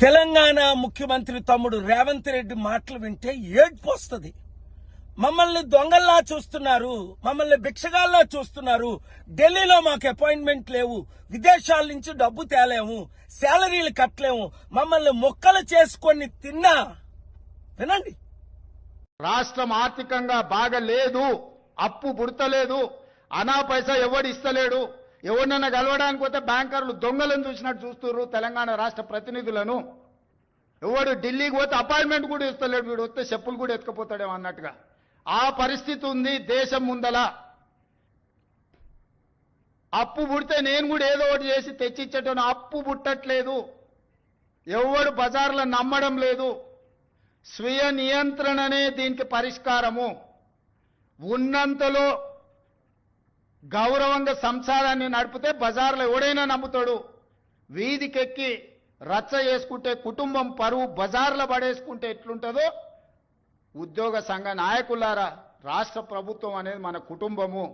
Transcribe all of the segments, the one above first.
తెలంగాణ ముఖ్యమంత్రి తమ్ముడు రేవంత్ రెడ్డి మాటలు వింటే ఏడ్పు వస్తుంది. మమ్మల్ని దొంగల్లా చూస్తున్నారు, మమ్మల్ని భిక్షగాల్లా చూస్తున్నారు, ఢిల్లీలో మాకు అపాయింట్మెంట్ లేవు, విదేశాల నుంచి డబ్బు తేలేము, శాలరీలు కట్టలేము, మమ్మల్ని మొక్కలు చేసుకొని తిన్నా. వినండి, రాష్ట్రం ఆర్థికంగా బాగా లేదు, అప్పు పుడతలేదు, అనా పైసా ఎవడు ఇస్తలేడు. ఎవరినైనా కలవడానికి పోతే బ్యాంకర్లు దొంగలను చూసినట్టు చూస్తున్నారు తెలంగాణ రాష్ట్ర ప్రతినిధులను. ఎవడు ఢిల్లీకి పోతే అపాయింట్మెంట్ కూడా ఇస్తలేడు, వీడు వస్తే చెప్పులు కూడా ఎత్తుకపోతాడేమో అన్నట్టుగా ఆ పరిస్థితి ఉంది దేశం ముందల. అప్పు పుడితే నేను కూడా ఏదో ఒకటి చేసి తెచ్చిచ్చేటోను, అప్పు పుట్టట్లేదు, ఎవడు బజార్లో నమ్మడం లేదు. స్వీయ నియంత్రణనే దీనికి పరిష్కారము. ఉన్నంతలో గౌరవంగా సంసారాన్ని నడిపితే బజార్లో ఎవడైనా నమ్ముతాడు. వీధికెక్కి రచ్చ చేసుకుంటే, కుటుంబం పరువు బజార్లో పడేసుకుంటే ఎట్లుంటుందో, ఉద్యోగ సంఘ నాయకులారా, రాష్ట్ర ప్రభుత్వం అనేది మన కుటుంబము.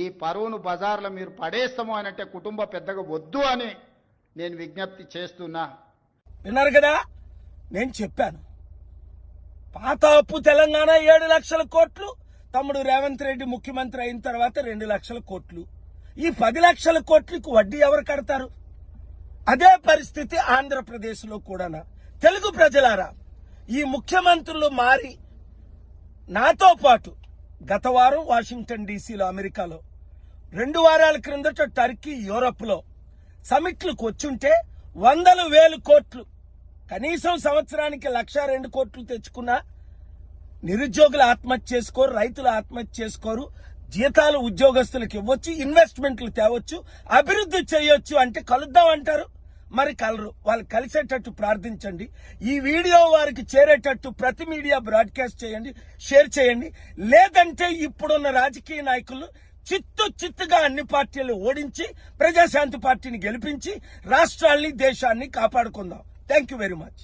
ఈ పరువును బజార్లో మీరు పడేస్తాము అనంటే కుటుంబ పెద్దగా వద్దు అని నేను విజ్ఞప్తి చేస్తున్నా. విన్నారు కదా, నేను చెప్పాను. పాత అప్పు తెలంగాణ 7 లక్షల కోట్లు, తమ్ముడు రేవంత్ రెడ్డి ముఖ్యమంత్రి అయిన తర్వాత 2 లక్షల కోట్లు. ఈ 10 లక్షల కోట్లకు వడ్డీ ఎవరు కడతారు? అదే పరిస్థితి ఆంధ్రప్రదేశ్లో కూడా. తెలుగు ప్రజలారా, ఈ ముఖ్యమంత్రులు మారి నాతో పాటు గత వారం వాషింగ్టన్ డీసీలో, అమెరికాలో, 2 వారాల క్రిందట టర్కీ, యూరప్లో సమిట్లకు వచ్చుంటే 100,000 కోట్లు, కనీసం సంవత్సరానికి 1,02 కోట్లు తెచ్చుకున్నా నిరుద్యోగులు ఆత్మహత్య చేసుకోరు, రైతులు ఆత్మహత్య చేసుకోరు, జీతాలు ఉద్యోగస్తులకు ఇవ్వచ్చు, ఇన్వెస్ట్మెంట్లు తేవచ్చు, అభివృద్ధి చేయొచ్చు. అంటే కలుద్దాం అంటారు, మరి కలరు. వాళ్ళు కలిసేటట్టు ప్రార్థించండి. ఈ వీడియో వారికి చేరేటట్టు ప్రతి మీడియా బ్రాడ్కాస్ట్ చేయండి, షేర్ చేయండి. లేదంటే ఇప్పుడున్న రాజకీయ నాయకులు చిత్తుగా అన్ని పార్టీలు ఓడించి ప్రజాశాంతి పార్టీని గెలిపించి రాష్ట్రాల్ని, దేశాన్ని కాపాడుకుందాం. Thank you very much.